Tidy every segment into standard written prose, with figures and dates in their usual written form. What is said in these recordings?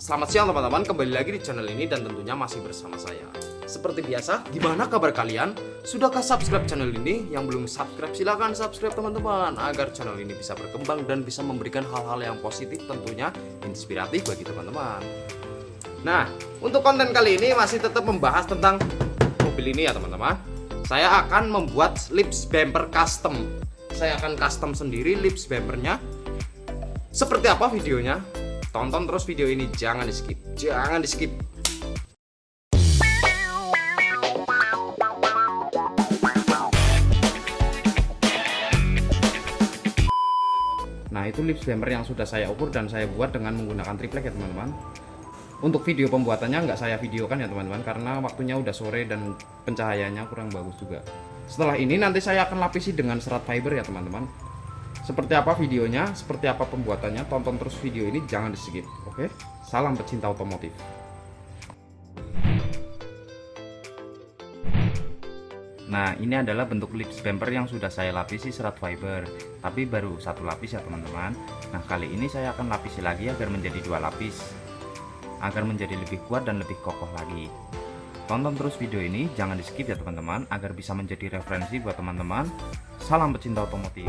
Selamat siang teman-teman, kembali lagi di channel ini dan tentunya masih bersama saya. Seperti biasa, gimana kabar kalian? Sudahkah subscribe channel ini? Yang belum subscribe silahkan subscribe teman-teman, agar channel ini bisa berkembang dan bisa memberikan hal-hal yang positif, tentunya inspiratif bagi teman-teman. Nah, untuk konten kali ini masih tetap membahas tentang mobil ini ya teman-teman. Saya akan membuat lips bumper custom. Saya akan custom sendiri lips bumpernya. Seperti apa videonya? Tonton terus video ini, jangan di skip, jangan di skip. Nah, itu lips bumper yang sudah saya ukur dan saya buat dengan menggunakan triplek ya teman-teman. Untuk video pembuatannya nggak saya videokan ya teman-teman, karena waktunya udah sore dan pencahayaannya kurang bagus juga. Setelah ini nanti saya akan lapisi dengan serat fiber ya teman-teman. Seperti apa videonya, seperti apa pembuatannya, tonton terus video ini, jangan di skip. Oke, salam pecinta otomotif. Nah, ini adalah bentuk lips bumper yang sudah saya lapisi serat fiber, tapi baru satu lapis ya teman-teman. Nah, kali ini saya akan lapisi lagi agar menjadi dua lapis, agar menjadi lebih kuat dan lebih kokoh lagi. Tonton terus video ini, jangan di skip ya teman-teman, agar bisa menjadi referensi buat teman-teman. Salam pecinta otomotif.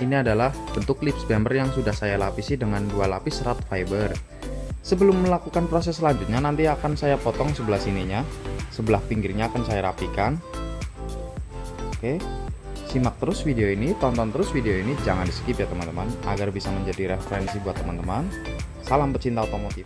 ini adalah bentuk lips bumper yang sudah saya lapisi dengan 2 lapis serat fiber. Sebelum melakukan proses selanjutnya, nanti akan saya potong sebelah sininya, sebelah pinggirnya akan saya rapikan. Oke, simak terus video ini, tonton terus video ini, jangan di skip ya teman-teman, agar bisa menjadi referensi buat teman-teman. Salam pecinta otomotif.